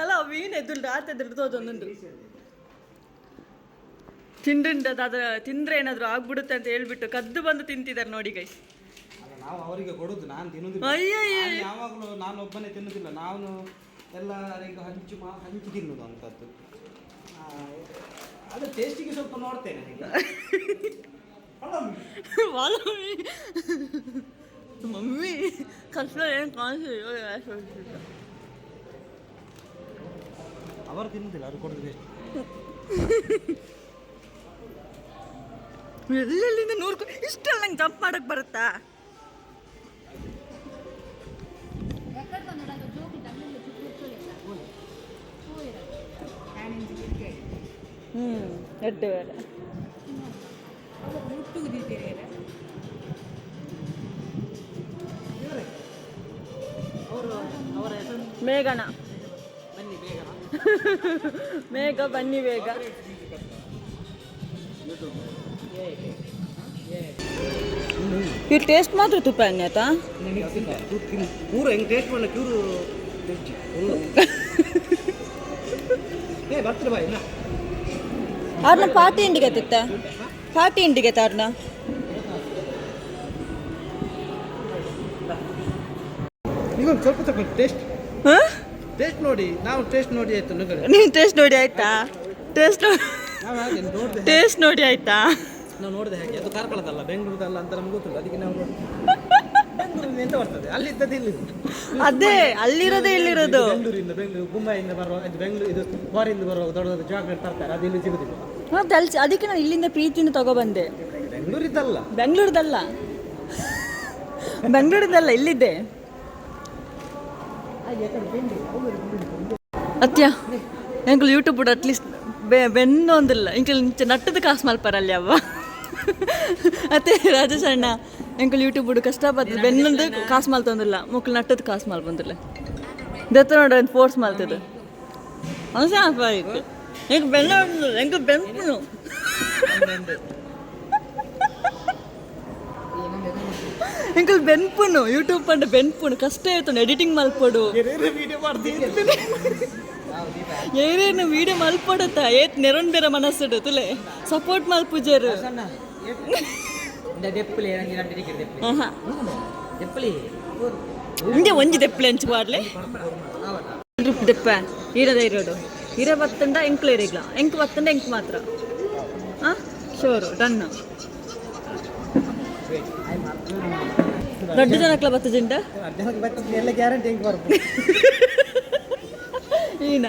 ಅಲ್ಲ ವೀಣೆ ಎದುರು ಆತ ಎದುರು ತೋದೊಂದುಂಟು ತಿಂಡಿಂದ ಅದ್ರ ತಿಂದ್ರೆ ಏನಾದ್ರು ಆಗ್ಬಿಡುತ್ತೆ ಅಂತ ಹೇಳ್ಬಿಟ್ಟು ಕದ್ದು ಬಂದು ತಿಂತಿದ್ದಾರೆ ನೋಡಿ ಗೈಸ್. ನಾವು ಅವರಿಗೆ ಕೊಡುದು, ನಾನು ತಿನ್ನುದಿಲ್ಲ. ಯಾವಾಗಲೂ ನಾನು ಒಬ್ಬನೇ ತಿನ್ನುದಿಲ್ಲ, ನಾನು ಎಲ್ಲರಿಗೂ ಹಂಚಿ ತಿನ್ನುದು ಅಂತದ್ದು. ಅದು ಟೇಸ್ಟಿಗೆ ಸ್ವಲ್ಪ ನೋಡ್ತೇನೆ. ಮಮ್ಮಿ ಕಷ್ಟ ಏನು ಕಾಣಿಸ್ತಿಲ್ಲ, ಅವರು ತಿನ್ನುದಿಲ್ಲ, ಅವ್ರು ಕೊಡುದು ಬೇಸ್ಟ್. ಎಲ್ಲೆಲ್ಲಿಂದ ಇಷ್ಟೆಲ್ಲ ನಂಗೆ ಜಂಪ್ ಮಾಡಕ್ ಬರುತ್ತಾ? ಎಟ್ಟು ಬೇರೆ ಮೇಘನ ಮೇಘ ಬನ್ನಿ ಬೇಗ. ಇವ್ರು ಟೇಸ್ಟ್ ಮಾತ್ರ ತುಪ್ಪ ಅನ್ನತಾ ಪೂರ ಹೆಂಗೆ ಟೇಸ್ಟ್ ಮಾಡಲ್ಲ ಕ್ಯೂರು ಬರ್ತಾರೆ ಬಾಯ್. ಅವ್ರನ್ನ ಪಾರ್ಟಿ ಇಂಡಿಗೆ ತಿತ್ತ ಪಾರ್ಟಿ ಇಂಡಿಗೆ ಅವ್ರನ್ನ ಈಗ ಸ್ವಲ್ಪ ತಗೊಂಡು ಟೇಸ್ಟ್ ನೋಡಿ, ನಾವು ಟೇಸ್ಟ್ ನೋಡಿ ಆಯ್ತು. ನೀವು ಟೇಸ್ಟ್ ನೋಡಿ ಆಯ್ತಾ? ಟೇಸ್ಟ್ ನೋಡಿ ಆಯ್ತಾ? ನಾವು ನೋಡಿದೆ ಹಾಗೆ, ಅದು ಕಾರ್ಕಳದಲ್ಲ ಬೆಂಗಳೂರದಲ್ಲ ಅಂತ ನಮ್ಗೆ ಗೊತ್ತಿಲ್ಲ, ಅದಕ್ಕೆ ನಾವು ಬೆಂಗಳೂರಿಂದ ಎಂತ ಬರ್ತದೆ ಅಲ್ಲಿದ್ದದ್ದು ಇಲ್ಲಿ. ಅದೇ ಅಲ್ಲಿರೋದೇ ಇಲ್ಲಿರೋದು. ಬೆಂಗಳೂರು ಮುಂಬೈಯಿಂದ ಬರುವ ಬೆಂಗಳೂರು ಇದು ಫಾರಿನ್ ಬರುವ ದೊಡ್ಡ ದೊಡ್ಡ ಚಾಕ್ಲೇಟ್ ತರ್ತಾರೆ, ಅದು ಇಲ್ಲಿ ಸಿಗುದಿಲ್ಲ. ಅದಕ್ಕೆ ನಾನು ಇಲ್ಲಿಂದ ಪ್ರೀತಿಯಿಂದ ತಗೊಬಂದೆ. ಬೆಂಗಳೂರದಲ್ಲ ಇಲ್ಲಿದ್ದೆ. ಅತ್ಯ ಎಂಕಲ್ ಯೂಟ್ಯೂಬ್ ಬಿಡು ಅಟ್ಲೀಸ್ಟ್ ಬೆನ್ನೊಂದಿಲ್ಲ ಎಂಕಲ್ ನಟ್ಟದ ಕಾಸು ಮಲ್ಪಾರಲ್ಲಿ ಅವ್ವ ಅತ್ತೆ ರಾಜೇಶ್ ಅಣ್ಣ ಎಂಕಲ್ ಯೂಟ್ಯೂಬ್ ಬಿಡು ಕಷ್ಟಪಡ್ತದೆ ಬೆನ್ನೊಂದು ಕಾಸು ಮಲ್ತೊಂದಿಲ್ಲ ಮುಕ್ಕಳು ನಟ್ಟದ ಕಾಸು ಮಲ್ ಬಂದಿಲ್ಲ ದತ್ತ ನೋಡ್ರಿ ಒಂದು ಫೋರ್ಸ್ ಮಲ್ತದು ಅನ್ಸ ಆಯ್ತು ಎಂಕ ಬೆನ್ನ ಎಂಕ ಬೆನ್ಪುನು ಎಂಕಲ್ ಬೆನ್ಪುನು ಯೂಟ್ಯೂಬ್ ಪಂಡ ಬೆನ್ಪುನು ಕಷ್ಟ ಆಯ್ತು ಎಡಿಟಿಂಗ್ ಮಲ್ಪಡು ಏನೇನು ವಿಡಿಯೋ ಮಲ್ಪಡುತ್ತ ಏತ್ ನೆರನ್ ಬೇರೆ ಮನಸ್ಸುಡು ತುಲೆ ಸಪೋರ್ಟ್ ಮಲ್ಪುಜರು ಹಿಂದೆ ಒಂಜಿ ದೆಪ್ಪಲೆ ಹಂಚು ಮಾಡ್ಲೆ ದೆಪ್ಪ ಇರದ ಇರೋದು ಇರ ಬತ್ತಂಡ ಎಂಕ್ಲು ಇರಿಗ್ಲ ಎಂಕ್ ಬತ್ತಂಡ ಎಂಕ್ ಮಾತ್ರ ಹಾಂ ಶೋರು ಡನ್ ದೊಡ್ಡ ಜನಕ್ಲ ಬತ್ತದಿಂಡ ಎಲ್ಲ ಗ್ಯಾರಂಟಿ ಹೆಂಗೆ ಬರ್ಬೋದು ಈನ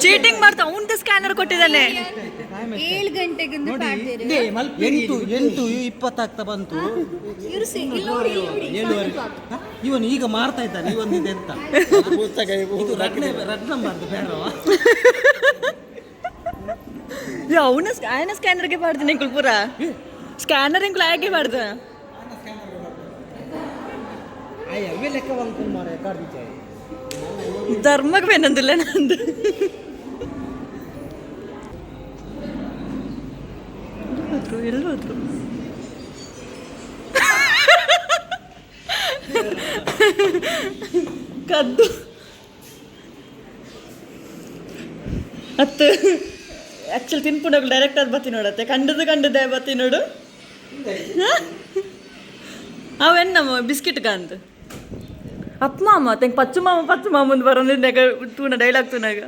ಚೀಟಿಂಗ್ ಮಾಡ್ತಾ ಅವನದು ಸ್ಕ್ಯಾನರ್ ಕೊಟ್ಟಿದ್ದಾನೆ 7 ಗಂಟೆಗೆ 8:20 ಆಗ್ತಾ ಬಂತು ಇವನು ಈಗ ಮಾರ್ತಾ ಇದ್ದಾನೆ ಇವನು ಎಂತ ರತ್ನಂಬಾರ್ದು ಬೇಡವಾ ಅವನ ఆయన ಸ್ಕ್ಯಾನರ್ಗೆ ಮಾಡ್ತೀನಿ ಇಂಕುಲ್ ಪೂರ ಸ್ಕ್ಯಾನರ್ ಇಂಕುಲ್ ಆಗಿ ಮಾಡ್ದ ಅವೇ ಲೆಕ್ಕ ಬಂದ್ಕೊಂಡು ಮಾರ ಕಾರ್ಡ್ ಧರ್ಮಕ್ಕೆ ಬೇನಂದಿಲ್ಲ ನಂದು ಎಲ್ಲೋದ್ರು ಕದ್ದು ಅತ್ತು ಆ್ಯಕ್ಚುಲಿ ತಿನ್ಪುಂಡಗಳು ಡೈರೆಕ್ಟ್ ಅದು ಬತ್ತಿ ನೋಡತ್ತೆ ಕಂಡದೇ ಬತ್ತಿ ನೋಡು ಅವೆನ್ನಮ್ಮ ಬಿಸ್ಕಿಟ್ ಕಾಂತ ಅಪ್ಪ ಮಾಮ ತೆಂಗೆ ಪಚ್ಚು ಮಾಮಂದು ಬರೋದಿದ್ದಾಗ ತೂನ ಡೈಲಾಗ್ ತೂನಾಗ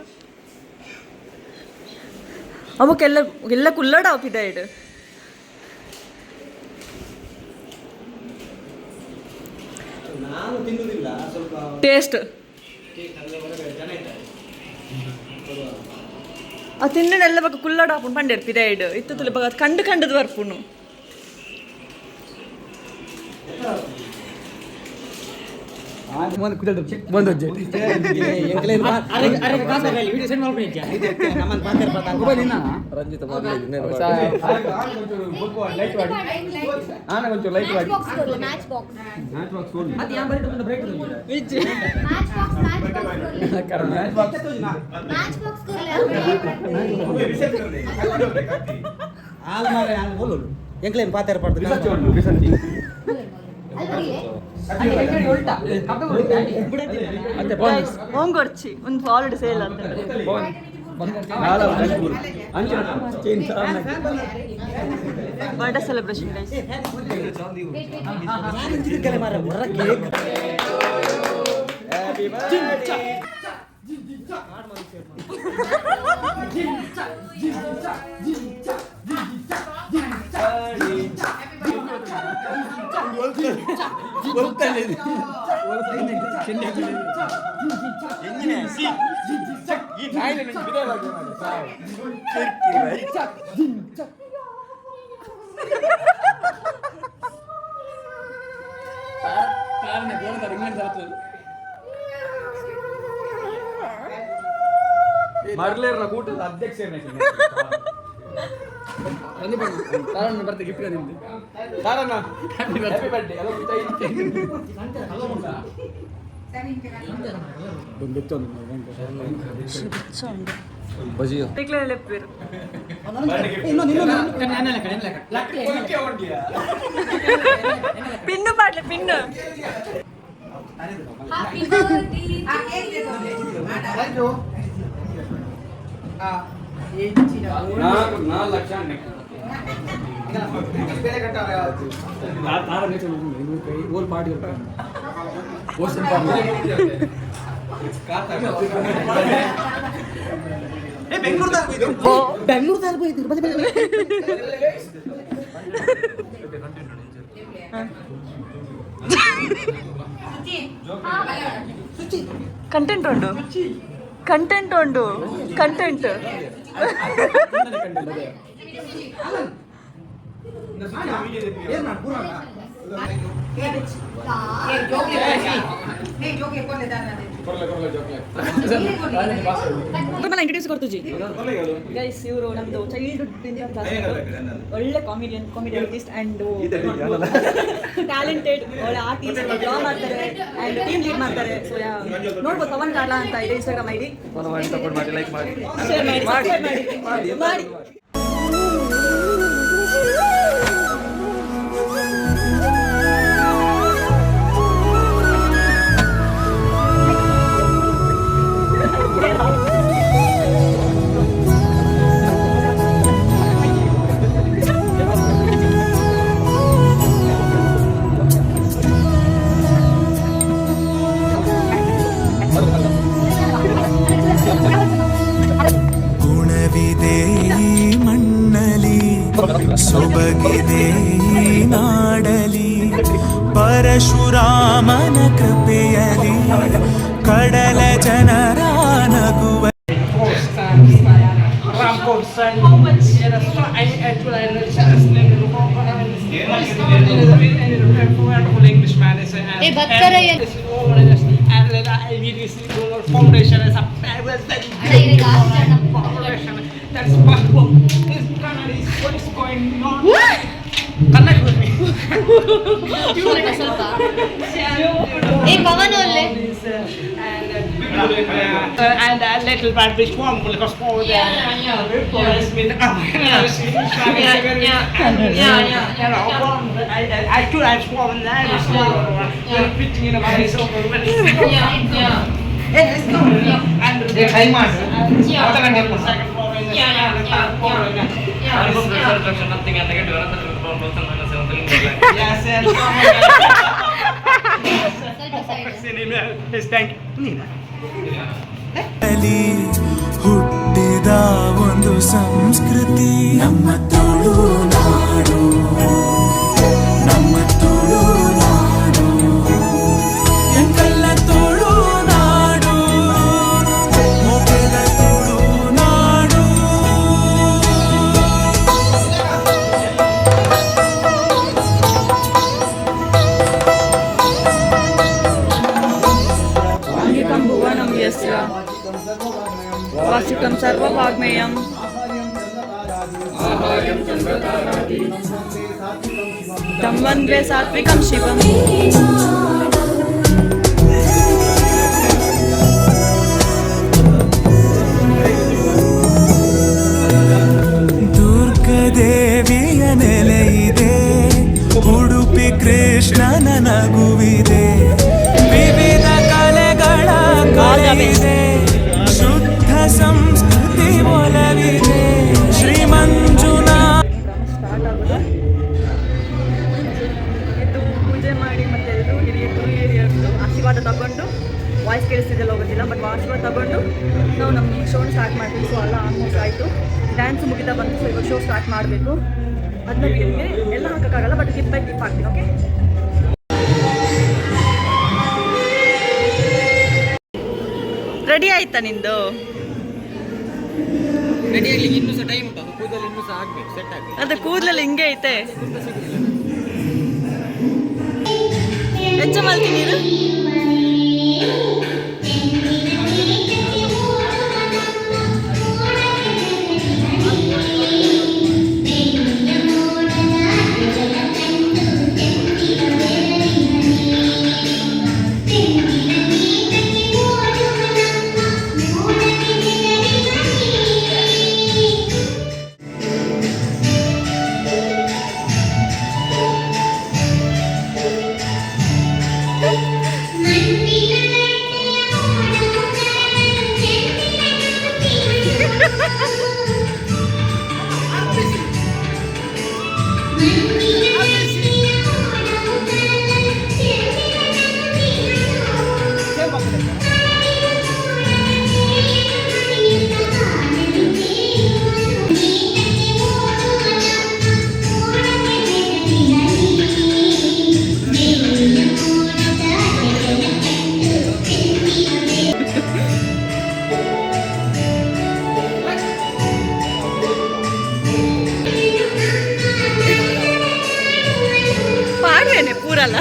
ಅವಕ್ಕೆಲ್ಲ ಕುಲ್ಲಡ ಆಪಿದ ಇಡು ಟೇಸ್ಟ್ ಆ ತಿನ್ನಡೆಲ್ಲ ಬಗ್ಗೆ ಕುಲ್ಲಡ ಹಾಕೊಂಡು ಪಂಡಿರ್ಪಿದ ಇಡು ಇತ್ತು ಬಗ ಕಂಡದು ಬರ್ಪುನು ಎಂಕ್ಲೇನ್ ಪಾತ್ರ ಪಡ್ದು ಓಂಗೊರ್ಚಿ ಒಂದು ಆಲ್ರೆಡಿ ಸೇಲ್ ಅಂತ ಬರ್ಡೇ ಸೆಲೆಬ್ರೇಷನ್ ಗೈಸ್. ಮರ್ಲೇರ ಕೂಟದ ಅಧ್ಯಕ್ಷ ಬರ್ತೆ ಗಿಫ್ಟ್ ನಿಮ್ದು ಹ್ಯಾಪಿ ಬರ್ಡೇ ಪಿನ್ನು ಪಾಟ್ಲೆ ಪಿನ್ನು ಕಂಟೆಂಟ್ ಉಂಡು ಕಂಟೆಂಟ್ ಉಂಡು ಕಂಟೆಂಟ್ ಇಂಟ್ರಡ್ಯೂಸ್ ಕೊಡ್ತೀವಿ ಗೈಸ್. ಇವರು ನಮ್ದು ಚೈಲ್ಡ್ಹುಡ್ ಒಳ್ಳೆ ಕಾಮಿಡಿಯನ್ ಆರ್ಟಿಸ್ಟ್ ಆ್ಯಂಡ್ ಟ್ಯಾಲೆಂಟೆಡ್ ಒಳ್ಳೆ ಆರ್ಟಿಸ್ಟ್, ಡ್ರಾ ಮಾಡ್ತಾರೆ ಆ್ಯಂಡ್ ಟೀಮ್ ಲೀಡ್ ಮಾಡ್ತಾರೆ. ಸೊ ನೋಡ್ಬೋದು ಪವನ್ ಕಾಲ ಅಂತ ಇದೆ ಇನ್ಸ್ಟಾಗ್ರಾಮ್ ಐಡಿ. ಶೇರ್ ಮಾಡಿ, ಸಬ್ಸ್ಕ್ರೈಬ್ ಮಾಡಿ. ಗುಣವಿದೆ ಮಣ್ಣಲಿ, ಸೊಬಗಿದೆ ನಾಡಲಿ, ಪರಶುರಾಮನ ಕೃಪೆಯಲಿ ಕಡಲ ಜನರ ನಗುವ and a little bit which one will cost more than I could have sworn that was fitting in a place over with and the time second floor nothing and negative yes thank you ಹುಟ್ಟಿದ ಒಂದು ಸಂಸ್ಕೃತಿ ನಮ್ಮ ತುಳುನಾಡು, ನಮ್ಮ ತುಳುನಾಡು, ಎಂಕಲ್ಲ ತುಳುನಾಡು, ಮೊಗಲ ತುಳುನಾಡು. ಸರ್ವಭಾಗ್ಮೇಯಂ ಧನ್ವಂದ್ರೇ ಸಾತ್ವಿಕಂ ಶಿವಂ. ದುರ್ಗದೇವಿಯ ನೆಲೆಯಿದೆ, ಉಡುಪಿ ಕೃಷ್ಣನ ನಗುವಿದೆ, ವಿವಿಧ ಕಲೆಗಳ ಕಲೆಯಿದೆ, ಶುದ್ಧ ಸಂಸ್ಕೃತಿ ಒಲವಿದೆ. ಶ್ರೀ ಮಂಜುನಾಥ ಸ್ಟಾರ್ಟ್ ಆಗೋದು. ಎದ್ದು ಪೂಜೆ ಮಾಡಿ ಮತ್ತೆ ಎದ್ದು ಹಿರಿಯರದ್ದು ಆಶೀರ್ವಾದ ತಗೊಂಡು, ವಾಯ್ಸ್ ಕೇಳಿಸ್ತಿದ್ದೆಲ್ಲ ಹೋಗೋದಿಲ್ಲ, ಬಟ್ ಆಶೀರ್ವಾದ ತಗೊಂಡು ನಾವು ನಮ್ಮ ಶೋನ ಸ್ಟಾರ್ಟ್ ಮಾಡ್ತೀವಿ. ಸೊ ಎಲ್ಲ ಆಲ್ಮೋಸ್ಟ್ ಆಯಿತು, ಡ್ಯಾನ್ಸ್ ಮುಗಿತಾ ಬಂತು. ಸೊ ಇವಾಗ ಶೋ ಸ್ಟಾರ್ಟ್ ಮಾಡಬೇಕು. ಅದನ್ನ ನಿಮಗೆ ಎಲ್ಲ ಹಾಕೋಕ್ಕಾಗಲ್ಲ, ಬಟ್ ಕಿಪ್ ಬೈ ಕಿಪ್ ಹಾಕ್ತೀನಿ. ಓಕೆ, ರೆಡಿ ಆಯ್ತಾ ನಿಂದು? ರೆಡಿ ಆಗ್ಲಿಕ್ಕೆ ಇನ್ನೂ ಸಹ ಟೈಮ್ ಉಂಟು, ಕೂದಲು ಇನ್ನೂ ಸಹ ಆಗ್ಬೇಕು, ಸೆಟ್ ಆಗ್ಬೇಕು. ಅದು ಕೂದಲಲ್ಲಿ ಹಿಂಗೆ ಐತೆ. ಹೆಚ್ಚ ಮಲ್ತೀನಿ ನೀರು. ಪಾಡ್ವೇನೆ ಪೂರಲ್ಲ.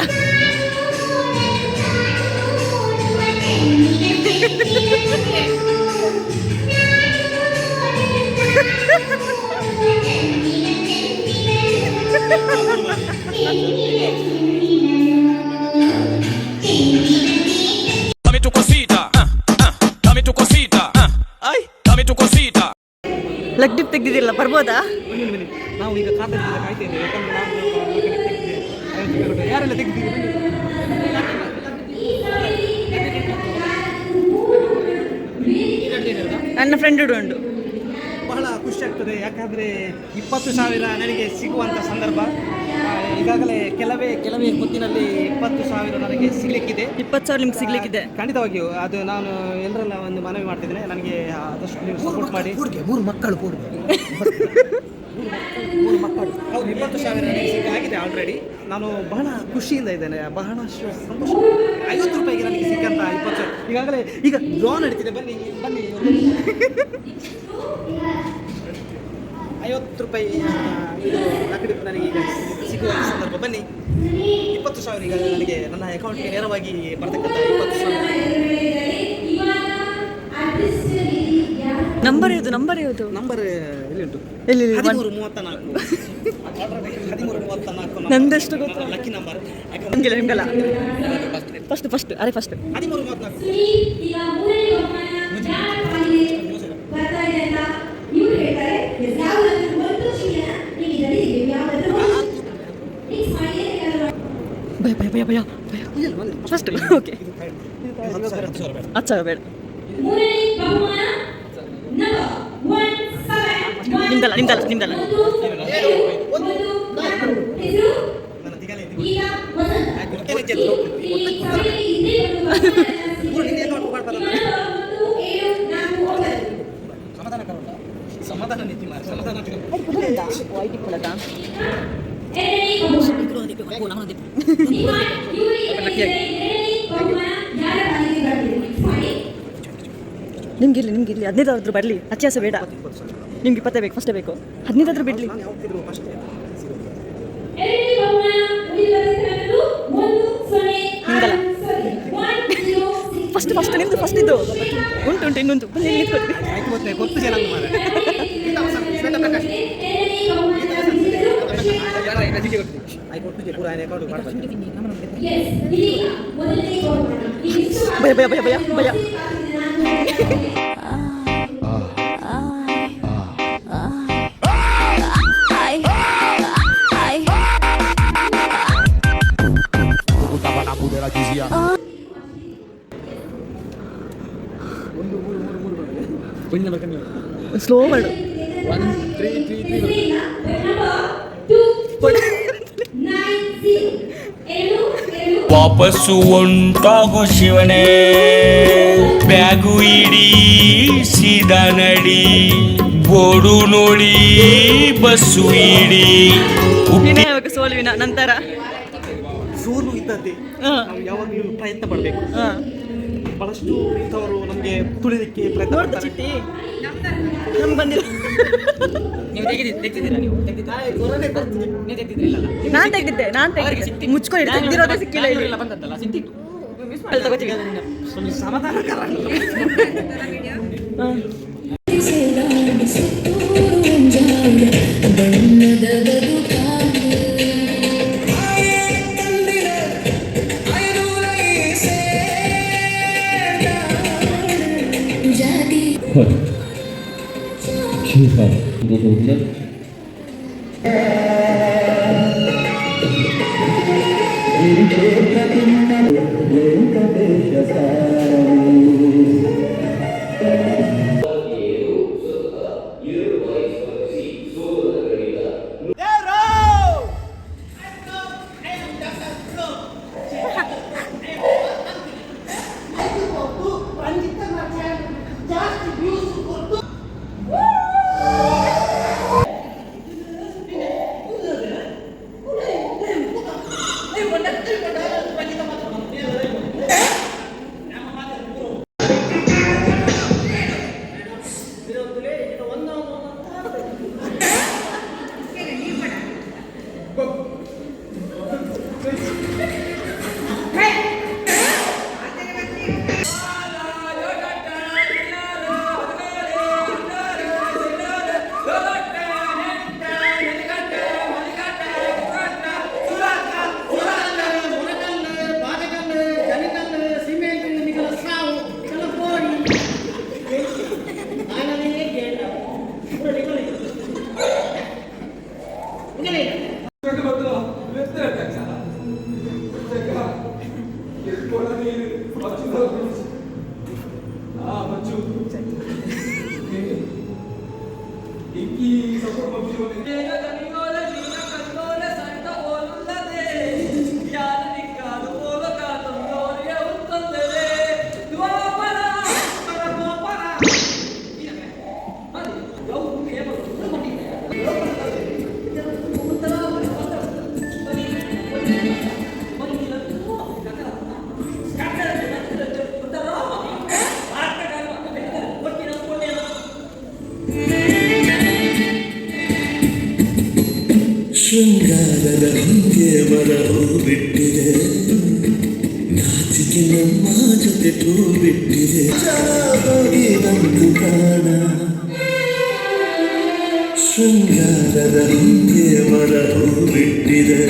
Dame tu cosita, dame tu cosita, dame tu cosita. ಲಗ್ ಡಿಪ್ ತೆಗ್ದಿದ್ದಿಲ್ಲ, ಬರ್ಬೋದಾ? ಬನ್ನಿ, ನಾವು ಈಗ ಕಾತರದಿಂದ ಕಾಯ್ತೇವೆ. ಯಾಕಂದ್ರೆ ನಾವು ಯಾರೆಲ್ಲ ತೆಗ್ದಿದ್ದೀವಿ? ನನ್ನ ಫ್ರೆಂಡ್ ಉಂಡು. ಬಹಳ ಖುಷಿ ಆಗ್ತದೆ, ಯಾಕಂದರೆ 20,000 ನನಗೆ ಸಿಗುವಂಥ ಸಂದರ್ಭ. ಈಗಾಗಲೇ ಕೆಲವೇ ಹೊತ್ತಿನಲ್ಲಿ 20,000 ನನಗೆ ಸಿಗಲಿಕ್ಕಿದೆ. 20,000 ನಿಮ್ಗೆ ಸಿಗ್ಲಿಕ್ಕಿದೆ. ಖಂಡಿತವಾಗಿಯೂ ಅದು ನಾನು ಎಲ್ಲರೆಲ್ಲ ಒಂದು ಮನವಿ ಮಾಡ್ತಿದ್ದೇನೆ. ನನಗೆ ಆದಷ್ಟು ನೀವು ಸಪೋರ್ಟ್ ಮಾಡಿ. 3 ಮಕ್ಕಳು ಹೌದು, 20,000 ನನಗೆ ಸಿಕ್ಕಾಗಿದೆ ಆಲ್ರೆಡಿ. ನಾನು ಬಹಳ ಖುಷಿಯಿಂದ ಇದ್ದೇನೆ, ಬಹಳಷ್ಟು ಸಂತೋಷ. 50 ರೂಪಾಯಿಗೆ ನನಗೆ ಸಿಕ್ಕಂಥ 20,000 ಈಗಾಗಲೇ ಈಗ ಡ್ರಾ ನಡೀತಿದೆ. ಬನ್ನಿ 50 ರೂಪಾಯಿ ಇದು ಲಕ್ಕಡಿ ನನಗೆ ಈಗ ಸಿಗುವ ಸಂದರ್ಭ. ಬನ್ನಿ, 20,000 ಈಗ ನನಗೆ ನನ್ನ ಅಕೌಂಟ್ಗೆ ನೇರವಾಗಿ ಬರ್ತಕ್ಕಂಥ 20,000. ನಂಬರ್ ಯಾವುದು? ನಂಬರ್ ಎಲ್ಲಿ ಉಂಟು? ಎಲ್ಲಿ? 1334. ನಂದೆಷ್ಟು ಗೊತ್ತಾ? Lucky number. ನಿಮ್ಗಲ್ಲ ಫಸ್ಟ್ 1334. ಭಯ ಫಸ್ಟ್. ಓಕೆ, 10,000 ಬೇಡ. ನಿಮ್ದಲ್ಲ. ಸಮಾಧಾನ ನೀತಿ ಮಾರ, ಸಮಾಧಾನ ನಿಮ್ಗೆ ಇಲ್ಲಿ 15,000 ಬರಲಿ, ಅತ್ಯಾಸ ಬೇಡ. ನಿಮ್ಗೆ 20 ಬೇಕು, ಫಸ್ಟೇ ಬೇಕು. 15,000 ಬಿಡ್ಲಿ. ನಿಮ್ದಲ್ಲ. ಫಸ್ಟ್ ನಿಂದು ಫಸ್ಟ್ ಇದು ಉಂಟು ಇನ್ನೊಂದು ಬನ್ನಿ ನಿಂತ್ಕೊಳ್ಳಿ. ಆಯ್ತು ಗೊತ್ತೇ ಗೊತ್ತು ಜನ ಮಾರೆ ಆಯ್ತು ಗೊತ್ತು ಪೂರ ರೆಕಾರ್ಡ್ ಮಾಡ್ಬೋದು. ಭಯ ಸ್ಲೋ ಮಾಡು. ವಾಪಸ್ಸು ಹೊಂಟೋಗು ಶಿವನೇ ಬ್ಯಾಗು ಇಡೀ ಸೀದಾ ನಡಿ ಬೋರ್ಡು ನೋಡಿ ಬಸ್ಸು ಇಡಿ ವಿನಯವಾಗ ಸೋಲುವಿನ ನಂತರ ಸೋಲು ಇದ್ದದ್ದೇ ನಾವು ಯಾವಾಗಲೂ ಪ್ರಯತ್ನ ಪಡಬೇಕು. ಬಹಳಷ್ಟು ಇಂಥವರು ನಮಗೆ ತುಳಿಲಿಕ್ಕೆ ಪ್ರಯತ್ನ ನೋಡ್ದ ಪಡ್ತಾರೆ. ಚಿಟ್ಟಿ ನಮ್ಗೆ ಬಂದಿಲ್ಲ. ನಾನು ತೆಗ್ದಿದ್ದೆ ಮುಚ್ಕೊಂಡು ತೆಗ್ದಿರೋದೇ ಸಿಕ್ಕಿಲ್ಲ ಇಲ್ಲಿ. ಅಲ್ಲಿ ತಗೋತೀವಿ. ಸಮಾಧಾನಕರ ಶೃಂಗಾರದ ಹಿಂಗೆ ಬರಹು ಬಿಟ್ಟಿದೆ ನಾಚಿಕೆ ನಮ್ಮ ಜೊತೆ ಟೂ ಬಿಟ್ಟಿದೆ ಹೋಗಿ ಬಂದು ಕಾಣ ಶೃಂಗಾರದ ಹಿಂಗೆ ಬರಹು ಬಿಟ್ಟಿದೆ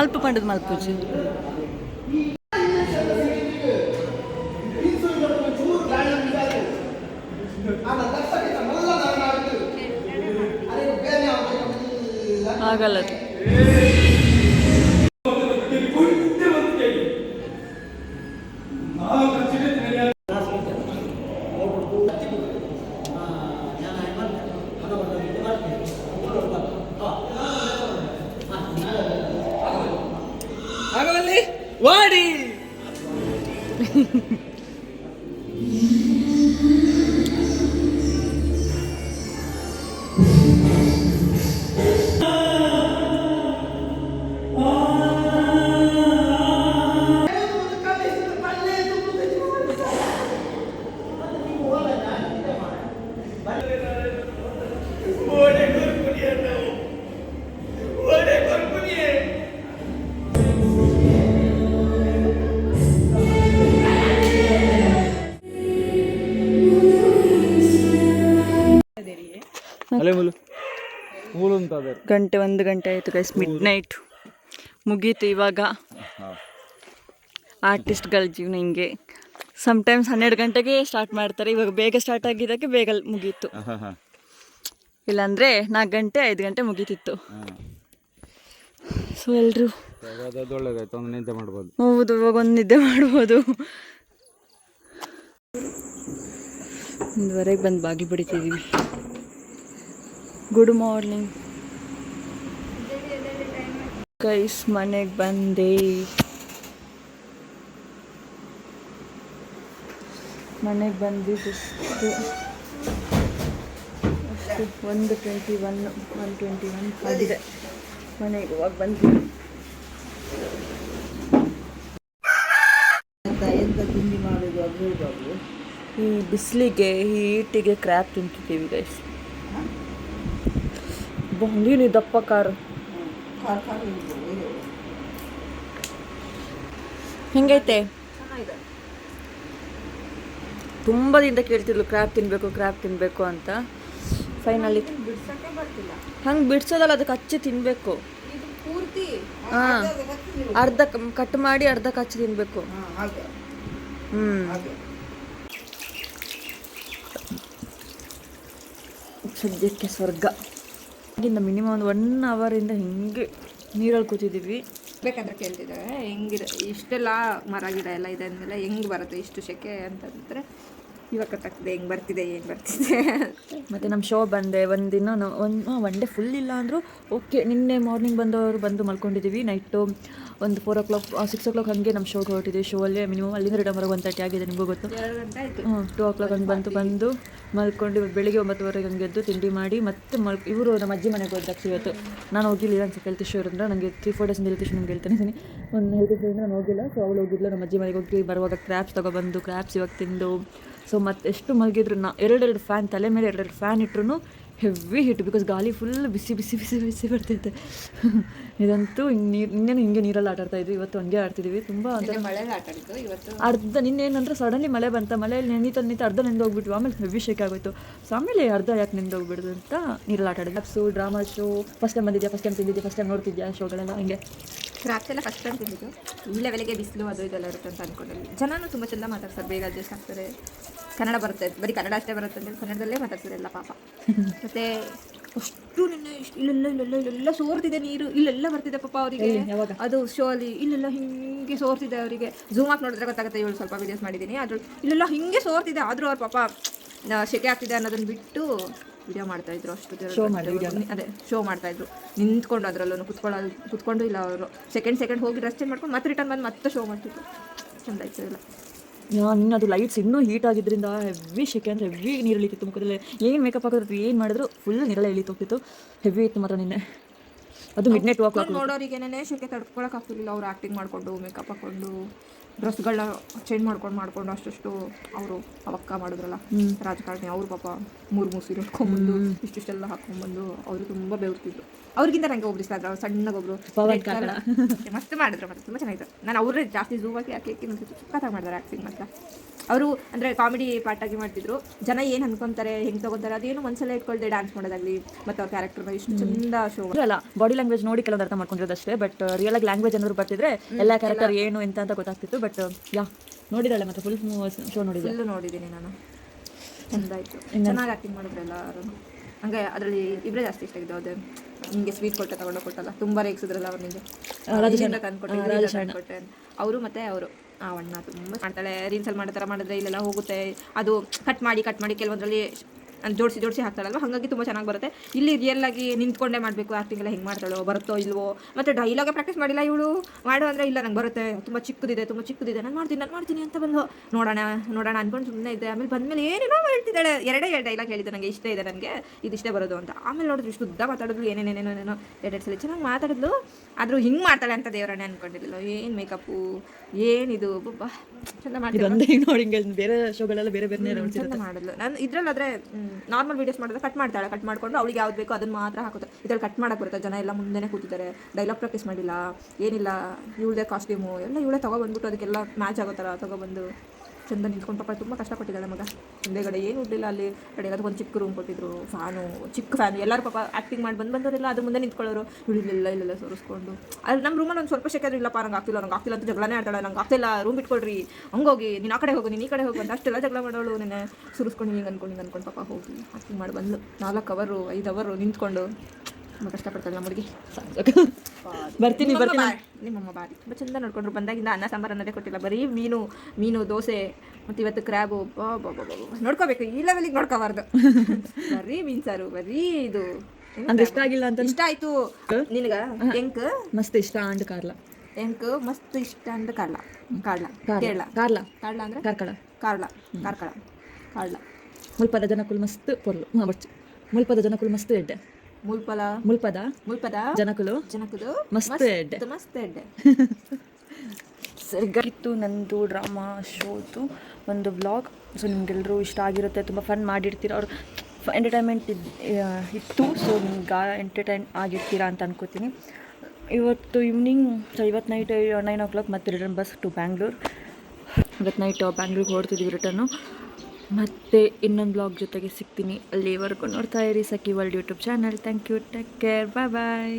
ಮಲ್ಪ ಪಂಡದ ಮಲ್ಪುಜಿ ಆಗಲ್ಲ ಅದು. ಆಗಲಲ್ಲಿ ವಾಡಿ ಅಲೆ ಮುಲು ಮುಲು ಅಂತ ಅದೇ ಗಂಟೆ 1 ಗಂಟೆ ಆಯಿತು ಗೈಸ್, ಮಿಡ್ ನೈಟ್ ಮುಗೀತು. ಇವಾಗ ಆರ್ಟಿಸ್ಟ್ಗಳ ಜೀವನ ಹಿಂಗೆ, ಸಮ್ಟೈಮ್ಸ್ 12 ಗಂಟೆಗೆ ಸ್ಟಾರ್ಟ್ ಮಾಡ್ತಾರೆ. ಇವಾಗ ಬೇಗ ಸ್ಟಾರ್ಟ್ ಆಗಿದ್ದಕ್ಕೆ ಬೇಗ ಮುಗೀತು, ಇಲ್ಲಾಂದರೆ 4 ಗಂಟೆ 5 ಗಂಟೆ ಮುಗೀತಿತ್ತು. ಸೊ ಎಲ್ಲರೂ ಒಳ್ಳೇದಾಯ್ತು, ಒಂದು ನಿದ್ದೆ ಮಾಡ್ಬೋದು. ಹೌದು, ಇವಾಗ ಒಂದು ನಿದ್ದೆ ಮಾಡ್ಬೋದು. 1:00 ಬಂದು ಬಾಗಿಲು ಬಡಿತಿದ್ದೀವಿ. ಗುಡ್ ಮಾರ್ನಿಂಗ್ ಗೈಸ್, ಮನೆಗೆ ಬಂದೆ. ಮನೆಗೆ ಬಂದಿದ್ದು ಅಷ್ಟು 1:21 ಆಗಿದೆ. ಮನೆಗೆ ಇವಾಗ ಬಂದ್ವಿ. ಈ ಬಿಸಿಲಿಗೆ ಈ ಹೀಟಿಗೆ ಕ್ರ್ಯಾಪ್ ತಿಂತಿದ್ದೀವಿ ಗೈಸ್. ಬಂದೀನಿ ದಪ್ಪ ಕಾರು. ಹೆಂಗೈತೆ? ತುಂಬ ದಿನದ ಕೇಳ್ತಿದ್ಲು ಕ್ರ್ಯಾಪ್ ತಿನ್ನಬೇಕು ಅಂತ. ಫೈನಲಿ ಹಂಗೆ ಬಿಡ್ಸೋದಲ್ಲ, ಅದಕ್ಕೆ ಹಚ್ಚಿ ತಿನ್ನಬೇಕು. ಹಾಂ, ಅರ್ಧ ಕಟ್ ಮಾಡಿ ಅರ್ಧ ಹಚ್ಚಿ ತಿನ್ನಬೇಕು. ಸದ್ಯಕ್ಕೆ ಸ್ವರ್ಗ. ಮಿನಿಮಮ್ 1 ಅವರಿಂದ ಹಿಂಗೆ ನೀರಲ್ಲಿ ಕೂತಿದ್ದೀವಿ. ಬೇಕಾದ್ರೆ ಕೇಳ್ತಿದ್ದಾರೆ ಹೆಂಗಿದೆ ಇಷ್ಟೆಲ್ಲ ಮರ ಗಿಡ ಎಲ್ಲ ಇದೆ ಅಂದಮೇಲೆ ಹೆಂಗೆ ಬರುತ್ತೆ ಇಷ್ಟು ಸೆಕೆ ಅಂತಂದರೆ, ಇವಾಗ ಗೊತ್ತಾಗ್ತದೆ ಹೆಂಗೆ ಬರ್ತಿದೆ ಏನು ಬರ್ತಿದೆ. ಮತ್ತು ನಮ್ಮ ಶೋ ಬಂದೆ ಒಂದಿನ ಒನ್ ಡೇ ಫುಲ್ ಇಲ್ಲ ಅಂದರೂ ಓಕೆ. ನಿನ್ನೆ ಮಾರ್ನಿಂಗ್ ಬಂದು ಮಲ್ಕೊಂಡಿದ್ದೀವಿ. ನೈಟು ಒಂದು 4 o'clock 6 o'clock ಹಾಗೆ ನಮ್ಮ ಶೋಗೆ ಹೊರಟಿದ್ದೀವಿ. ಶೋ ಅಲ್ಲೇ ಮಿನಿಮಮ್ ಅಲ್ಲಿಂದ ರಿಟರ್ನ್ ಬರೋ 1:30 ಆಗಿದೆ, ನಿಮಗೂ ಗೊತ್ತು. 2 ಗಂಟೆ ಆಯಿತು. 2 o'clock ಹಂಗೆ ಬಂದು ಮಲ್ಕೊಂಡು ಇವತ್ತು ಬೆಳಿಗ್ಗೆ 9:30 ಹಂಗೆ ಎದ್ದು ತಿಂಡಿ ಮಾಡಿ ಮತ್ತೆ ಇವರು ನಮ್ಮ ಅಜ್ಜಿ ಮನೆಗೆ ಹೋದಾಗ್ತಿ. ಇವತ್ತು ನಾನು ಹೋಗಿಲ್ಲ ಅನ್ಸುತ್ತೆ, ಹೆಲ್ತ್ ಇಶ್ಯೂ ಇರೋದ್ರಿಂದ ನನಗೆ 3-4 ಡೇಸಿಂದ ಹೆಲ್ತ್ ಇಶ್ಯೂ ನಿಮ್ಗೆ ಹೇಳ್ತಾನೆ ಇದ್ದೀನಿ. ಒಂದು ಹೆಲ್ತ್ ಇಶ್ಯೂ ನಾನು ಹೋಗಿಲ್ಲ. ಸೊ ಅವಳು ಹೋಗಿಲ್ಲ, ನಮ್ಮ ಅಜ್ಜಿ ಮನೆಗೆ ಹೋಗಿ ಬರುವಾಗ ಕ್ರ್ಯಾಪ್ಸ್ ತೊಗೊಬಂದು ಕ್ರ್ಯಾಪ್ಸ್ ಇವಾಗ ತಿಂದು. ಸೊ ಮತ್ತೆ ಎಷ್ಟು ಮಲಗಿದ್ರು 2 ಫ್ಯಾನ್ ತಲೆ ಮೇಲೆ 2 ಫ್ಯಾನ್ ಇಟ್ರು ಹೆವಿ ಹೀಟ್, ಬಿಕಾಸ್ ಗಾಳಿ ಫುಲ್ ಬಿಸಿ ಬಿಸಿ ಬಿಸಿ ಬಿಸಿ ಬರ್ತೈತೆ. ಇದಂತೂ ಇನ್ನೇನು ಹಿಂಗೆ ನೀರಲ್ಲಿ ಆಟಾಡ್ತಾ ಇದ್ವಿ. ಇವತ್ತು ಹಂಗೆ ಆಡ್ತಿದ್ದೀವಿ. ತುಂಬ ಮಳೆಯಲ್ಲಿ ಆಟ ಆಡಿದ್ದು ಇವತ್ತು. ಅರ್ಧ ನಿನ್ನೇನಂದ್ರೆ ಸಡನ್ಲಿ ಮಳೆ ಬಂತ, ಮಳೆಯಲ್ಲಿ ನೆನೀತ ಅರ್ಧ ನೆಂದೋಗ್ಬಿಟ್ವಿ. ಆಮೇಲೆ ಹೆವಿ ಶೇಕ್ ಆಗೋಯ್ತು. ಸೊ ಆಮೇಲೆ ಅರ್ಧ ಯಾಕೆ ನೆಂದೋಗ್ಬಿಡ್ದು ಅಂತ ನೀರಲ್ಲಿ ಆಟ ಆಡಿದ್ವಿ. So drama show first time ಬಂದಿದ್ಯಾ, ಫಸ್ಟ್ ಟೈಮ್ ತಿಂದಿದ್ಯಾ, ಫಸ್ಟ್ ಟೈಮ್ ನೋಡ್ತಿದ್ಯಾ ಶೋಗಳೆಲ್ಲ ಹಿಂಗೆ? ಕ್ರಾಫ್ಟ್ಸ್ ಎಲ್ಲ ಫಸ್ಟ್ ಟೈಮ್ ತಿಂದಿದ್ದು. ಈ ಲೆವೆಲ್ಗೆ ಬಿಸಿಲು ಅದು ಇದೆಲ್ಲ ಇರುತ್ತೆ ಅಂತ ಅಂದ್ಕೊಂಡ್ವಿ. ಜನನೂ ತುಂಬ ಚೆಂದ ಮಾತಾಡ್ತಾರೆ, ಬೇಗ ಅಡ್ಜಸ್ಟ್ ಆಗ್ತಾರೆ. ಕನ್ನಡ ಬರುತ್ತೆ, ಬರೀ ಕನ್ನಡ ಅಷ್ಟೇ ಬರುತ್ತೆ ಅಂತ ಕನ್ನಡದಲ್ಲೇ ಮಾತಾಡ್ತಾರೆ ಎಲ್ಲ ಪಾಪ. ಮತ್ತು ಅಷ್ಟು ನಿನ್ನೆ ಇಲ್ಲೆಲ್ಲ ಸೋರ್ತಿದೆ ನೀರು, ಇಲ್ಲೆಲ್ಲ ಬರ್ತಿದೆ ಪಾಪ ಅವರಿಗೆ. ಅದು ಶೋ ಅಲ್ಲಿ ಇಲ್ಲೆಲ್ಲ ಹಿಂಗೆ ಸೋರ್ತಿದೆ ಅವರಿಗೆ. ಝೂಮ್ ಹಾಕಿ ನೋಡಿದ್ರೆ ಗೊತ್ತಾಗುತ್ತೆ. ಇವಳು ಸ್ವಲ್ಪ ವೀಡಿಯೋಸ್ ಮಾಡಿದ್ದೀನಿ, ಅದ್ರ ಇಲ್ಲೆಲ್ಲ ಹಿಂಗೆ ಸೋರ್ತಿದೆ. ಆದರೂ ಅವ್ರ ಪಾಪ ಸೆಕೆ ಆಗ್ತಿದೆ ಅನ್ನೋದನ್ನ ಬಿಟ್ಟು ವಿಡಿಯೋ ಮಾಡ್ತಾಯಿದ್ರು. ಅಷ್ಟು ಅದೇ ಶೋ ಮಾಡ್ತಾಯಿದ್ರು ನಿಂತ್ಕೊಂಡು. ಅದರಲ್ಲೂ ಕುತ್ಕೊಂಡು ಇಲ್ಲ, ಅವರು ಸೆಕೆಂಡ್ ಹೋಗಿ ಡ್ರೆಸ್ ಚೇಂಜ್ ಮಾಡ್ಕೊಂಡು ಮತ್ತೆ ರಿಟರ್ನ್ ಬಂದು ಮತ್ತೆ ಶೋ ಮಾಡ್ತಿದ್ರು. ಚೆಂದ ಆಯ್ತು ಎಲ್ಲ. ಇನ್ನು ಅದು ಲೈಟ್ಸ್ ಇನ್ನೂ ಹೀಟ್ ಆಗಿದ್ದರಿಂದ ಹೆವಿ ಶೆಕೆ ಅಂದರೆ ಹೆವಿ ನೀರು ಇಳಿತಿತ್ತು ಮುಖದಲ್ಲಿ. ಏನು ಮೇಕಪ್ ಹಾಕಿದ್ರು ಏನು ಮಾಡಿದ್ರು ಫುಲ್ ನೀರೆಲ್ಲ ಇಳಿತೋಗ್ತಿತ್ತು. ಹೆವಿ ಇತ್ತು ಮಾತ್ರ ನಿನ್ನೆ. ಅದು ಮಿಡ್ ನೈಟ್ 2 o'clock. ನೋಡೋರಿಗೇನೇ ಶೆಕೆ ತಡ್ಕೊಳಕ್ಕೆ ಆಗ್ತಿರ್ಲಿಲ್ಲ. ಅವ್ರು ಆ್ಯಕ್ಟಿಂಗ್ ಮಾಡಿಕೊಂಡು ಮೇಕಪ್ ಹಾಕ್ಕೊಂಡು ಡ್ರೆಸ್ಗಳನ್ನ ಚೇಂಜ್ ಮಾಡ್ಕೊಂಡು ಅಷ್ಟು ಅವರು ಅವಕ್ಕ ಮಾಡಿದ್ರಲ್ಲ ರಾಜಕಾರಣಿ. ಅವರು ಪಾಪ 3 ಸೀರೆ ಉಟ್ಕೊಂಡ್ಬಂದು ಇಷ್ಟಿಷ್ಟೆಲ್ಲ ಹಾಕ್ಕೊಂಡ್ಬಂದು ಅವರು ತುಂಬ ಬೆವರ್ತಿದ್ರು. ಅವ್ರಿಗಿಂತ ನನಗೆ ಒಬ್ರು ಇಷ್ಟ ಆದ್ರು, ಅವ್ರು ಸಣ್ಣಗೊಬ್ರು ಪವನ್ ಕಾಕಡ. ಮಸ್ತ್ ಮಾಡಿದ್ರು, ಮತ್ತೆ ತುಂಬ ಚೆನ್ನಾಗಿತ್ತು. ನಾನು ಅವ್ರೇ ಜಾಸ್ತಿ ಝೂ ಆಗಿ ಯಾಕೆ ಸಖತ್ತಾಗಿ ಮಾಡಿದ್ದಾರೆ ಆ್ಯಕ್ಟಿಂಗ್ ಮಾತ್ರ. ಅವರು ಅಂದರೆ ಕಾಮಿಡಿ ಪಾರ್ಟಾಗಿ ಮಾಡ್ತಿದ್ರು. ಜನ ಏನು ಅನ್ಕೊಂತಾರೆ, ಹೆಂಗೆ ತೊಗೊತಾರೆ ಅದೇನು ಮನಸ್ಸಲ್ಲೇ ಇಟ್ಕೊಳ್ದೆ ಡ್ಯಾನ್ಸ್ ಮಾಡೋದಾಗಲಿ ಮತ್ತು ಅವ್ರ ಕ್ಯಾರೆಕ್ಟರ್ನ ಇಷ್ಟು ಚಂದ ಶೋ. ಅಲ್ಲ, ಬಾಡಿ ಲ್ಯಾಂಗ್ವೇಜ್ ನೋಡಿ ಕೆಲವೊಂದು ಅರ್ಥ ಮಾಡ್ಕೊಂಡಿರೋದಷ್ಟೇ. ಬಟ್ ರಿಯಲ್ ಆಗಿ ಲ್ಯಾಂಗ್ವೇಜ್ ಏನಾದ್ರು ಬರ್ತಿದ್ರೆ ಎಲ್ಲ ಕ್ಯಾರೆಕ್ಟರ್ ಏನು ಎಂತ ಅಂತ ಗೊತ್ತಾಗ್ತಿತ್ತು. ಬಟ್ ನೋಡಿದಾಳೆ ಮತ್ತೆ ಫುಲ್ ಶೋ ನೋಡಿದ್ದೆ. ಫುಲ್ಲು ನೋಡಿದ್ದೀನಿ ನಾನು, ಚೆಂದ ಆಯಿತು, ಚೆನ್ನಾಗಿ ಆ್ಯಕ್ಟಿಂಗ್ ಮಾಡಿದ್ರು ಎಲ್ಲರೂ. ಹಂಗೆ ಅದರಲ್ಲಿ ಇಬ್ಬರೇ ಜಾಸ್ತಿ ಇಷ್ಟ ಆಗಿದ್ದು. ಅದೇ ನಿಮಗೆ ಸ್ವೀಟ್ ಕೊಟ್ಟಲ್ಲ ತುಂಬ ರೇಗಿಸಿದ್ರಲ್ಲ ಅವ್ರು ನಿಮಗೆ ತಂದ್ಕೊಟ್ಟೆ ಅವರು ಮತ್ತು ಅವರು ಆ ಅಣ್ಣ ತುಂಬ ಮಾಡ್ತಾಳೆ. ರೀಲ್ಸಲ್ಲಿ ಮಾಡೋ ಥರ ಮಾಡಿದ್ರೆ ಇಲ್ಲೆಲ್ಲ ಹೋಗುತ್ತೆ, ಅದು ಕಟ್ ಮಾಡಿ ಕೆಲವೊಂದರಲ್ಲಿ ಜೋಡಿಸಿ ಹಾಕ್ತಾಳಲ್ವ, ಹಾಗಾಗಿ ತುಂಬ ಚೆನ್ನಾಗಿ ಬರುತ್ತೆ. ಇಲ್ಲಿ ರಿಯಲ್ ಆಗಿ ನಿಂತ್ಕೊಂಡೇ ಮಾಡಬೇಕು ಆ್ಯಕ್ಟಿಂಗ್ ಎಲ್ಲ. ಹೆಂಗೆ ಮಾಡ್ತಾಳೋ, ಬರುತ್ತೋ ಇಲ್ವೋ, ಮತ್ತು ಡೈಲಾಗೆ ಪ್ರಾಕ್ಟೀಸ್ ಮಾಡಿಲ್ಲ ಇವಳು. ಮಾಡು ಅಂದರೆ ಇಲ್ಲ ನಂಗೆ ಬರುತ್ತೆ, ತುಂಬ ಚಿಕ್ಕದಿದೆ ನಾನು ಮಾಡ್ತೀನಿ ಅಂತ ಬಂದು ನೋಡೋಣ ಅಂದ್ಕೊಂಡು ಸುಮ್ಮನೆ ಇದ್ದೆ. ಆಮೇಲೆ ಬಂದಮೇಲೆ ಏನೇನೋ ಹೇಳ್ತಿದ್ದಾಳೆ, ಎರಡೇ ಡೈಲಾಗ್ ಹೇಳಿದ್ದೆ ನನಗೆ ಇಷ್ಟೇ ಇದೆ, ನನಗೆ ಇದಿಷ್ಟೇ ಬರೋದು ಅಂತ. ಆಮೇಲೆ ನೋಡಿದ್ರು ಇಷ್ಟು ಉದ್ದ ಮಾತಾಡಿದ್ರು, ಏನೇನೇನೋ ಎರಡು ಸಲ ಚೆನ್ನಾಗಿ ಮಾತಾಡಿದ್ಲು. ಆದರೂ ಹಿಂಗೆ ಮಾಡ್ತಾಳೆ ಅಂತ ದೇವರನ್ನೇ ಅಂದ್ಕೊಂಡಿರಲಿಲ್ಲ. ಏನು ಮೇಕಪ್ಪು, ಏನಿದು ಬಬ್ಬಾ ಚೆಂದ ಮಾಡ್ತಿದ್ದೆ. ನೋಡಿ ಬೇರೆ ಶೋಗಳೆಲ್ಲ ಬೇರೆ ಚೆಂದ ಮಾಡಿದ್ಲು. ನಾನು ಇದರಲ್ಲಾದರೆ ನಾರ್ಮಲ್ ವೀಡಿಯೋಸ್ ಮಾಡಿದ್ರೆ ಕಟ್ ಮಾಡಿಕೊಂಡು ಅವಳಿಗೆ ಯಾವ್ದು ಬೇಕೋ ಅದನ್ನು ಮಾತ್ರ ಹಾಕೋತಾರೆ. ಇದ್ರಲ್ಲಿ ಕಟ್ ಮಾಡೋಕ್ಕೆ ಬರುತ್ತೆ. ಜನ ಎಲ್ಲ ಮುಂದೆನೇ ಕೂತಿದ್ದಾರೆ, ಡೈಲಾಗ್ ಪ್ರಾಕ್ಟೀಸ್ ಮಾಡಿಲ್ಲ, ಏನಿಲ್ಲ. ಇವಳದೇ ಕಾಸ್ಟ್ಯೂಮು ಎಲ್ಲ ಇವಳೇ ತೊಗೊಬಂದ್ಬಿಟ್ಟು ಅದಕ್ಕೆಲ್ಲ ಮ್ಯಾಚ್ ಆಗೋ ಥರ ತೊಗೊಬಂದು ಚಂದ ನಿಂತ್ಕೊಂಡು ಪಾಪ ತುಂಬ ಕಷ್ಟಪಟ್ಟಿದ್ದಾಳೆ ಮಗ. ಹಿಂದೆಗಡೆ ಏನು ಉಡ್ಲಿಲ್ಲ, ಅಲ್ಲಿ ಕಡೆ ಒಂದು ಚಿಕ್ಕ ರೂಮ್ ಕೊಟ್ಟಿದ್ರು, ಚಿಕ್ಕ ಫ್ಯಾನು. ಎಲ್ಲರೂ ಪಾಪ ಆ್ಯಕ್ಟಿಂಗ್ ಮಾಡಿ ಬಂದವರೆಲ್ಲ ಅದು ಮುಂದೆ ನಿಂತ್ಕೊಳ್ಳೋರು. ಇಲ್ಲೆಲ್ಲ ಸೋರಿಸ್ಕೊಂಡು ಅಲ್ಲಿ ನಮ್ಮ ರೂಮಲ್ಲಿ ಒಂದು ಸ್ವಲ್ಪ ಶೆಕೆ ಇಲ್ಲಪ್ಪ, ನಂಗೆ ಆಗ್ತಿಲ್ಲ ಅಂತ ಜಗಳನೇ ಆಡ್ತಾಳೆ. ನಂಗೆ ಆಗ್ತಿಲ್ಲ, ರೂಮ್ ಬಿಟ್ಕೊಳ್ರಿ, ಹಂಗೋಗಿ ನೀನು ಆ ಕಡೆ ಹೋಗು, ನೀನು ಈ ಕಡೆ ಹೋಗು ಅಂತ ಅಷ್ಟೆಲ್ಲ ಜಗಳ ಮಾಡೋಳು. ನೆನೆ ಸುರಿಸ್ಕೊಂಡು ಹಿಂಗೆ ಅನ್ಕೊಂಡು ಪಾಪ ಹೋಗಿ ಆ್ಯಕ್ಟಿಂಗ್ ಮಾಡಿ ಬಂದು 4 ಅವರ್ 5 ಅವರ್ ನಿಂತ್ಕೊಂಡು ತುಂಬ ಕಷ್ಟಪಡ್ತಾಳೆ ನಮ್ಮ ಹುಡುಗಿ. ಬರ್ತೀನಿ ನಿಮ್ಮಮ್ಮ ಬಾರಿ ತುಂಬ ಚಂದ ನೋಡ್ಕೊಂಡ್ರು. ಬಂದಾಗಿಂದ ಅನ್ನ ಸಾಂಬಾರು ಅನ್ನೋದೇ ಕೊಟ್ಟಿಲ್ಲ, ಬರೀ ಮೀನು ದೋಸೆ ಮತ್ತು ಇವತ್ತು ಕ್ರ್ಯಾಬು. ನೋಡ್ಕೋಬೇಕು, ಈ ಲೆವೆಲಿಗೆ ನೋಡ್ಕೋಬಾರ್ದು. ಬರೀ ಮೀನು ಸಾರು, ಬರೀ ಇದು ಅಂದ್ರೆ ಇಷ್ಟ ಆಗಿಲ್ಲ ಅಂತ. ಇಷ್ಟ ಆಯ್ತು ನಿನಗ? ಎಂಕ್ ಮಸ್ತ್ ಇಷ್ಟ ಅಂಡ್ ಕಾರ್ಲ. ಎಂಕ್ ಮಸ್ತ್ ಇಷ್ಟ ಅಂಡ್ ಕಾರ್ಲ ಅಂದ್ರೆ ಕಾರ್ಲ ಮುಲ್ಪದ ಜನಕುಲು ಮಸ್ತ್ ಪೊರ್ಲು ಮುಲ್ಪದ ಜನಕುಲು ಮಸ್ತ್ ಎಡ್ಡೆ ಮುಲ್ಪದ ಜನಕುಲು ಮಸ್ತ್ ಎಡ್ಡೆ. ಸರಿಗಾಗಿತ್ತು ನಂದು ಡ್ರಾಮಾ ಶೋದು ಒಂದು ವ್ಲಾಗ್. ಸೊ ನಿಮಗೆಲ್ಲರೂ ಇಷ್ಟ ಆಗಿರುತ್ತೆ, ತುಂಬ ಫನ್ ಮಾಡಿರ್ತೀರ, ಅವ್ರು ಎಂಟರ್ಟೈನ್ಮೆಂಟ್ ಇತ್ತು. ಸೊ ನಿಮ್ಗೆ ಎಂಟರ್ಟೈನ್ ಆಗಿರ್ತೀರಾ ಅಂತ ಅನ್ಕೋತೀನಿ. ಇವತ್ತು ನೈಟ್ 9 o'clock ಮತ್ತೆ ರಿಟರ್ನ್ ಬಸ್ ಟು ಬ್ಯಾಂಗ್ಳೂರ್. ಇವತ್ತು ನೈಟ್ ಬ್ಯಾಂಗ್ಳೂರ್ಗೆ ಹೊರಡ್ತಿದ್ದೀವಿ ರಿಟರ್ನು. ಮತ್ತು ಇನ್ನೊಂದು ಬ್ಲಾಗ್ ಜೊತೆಗೆ ಸಿಗ್ತೀನಿ. ಅಲ್ಲಿವರೆಗೂ ನೋಡ್ತಾ ಇರಿ Sakhi world YouTube channel. Thank you, take care, bye.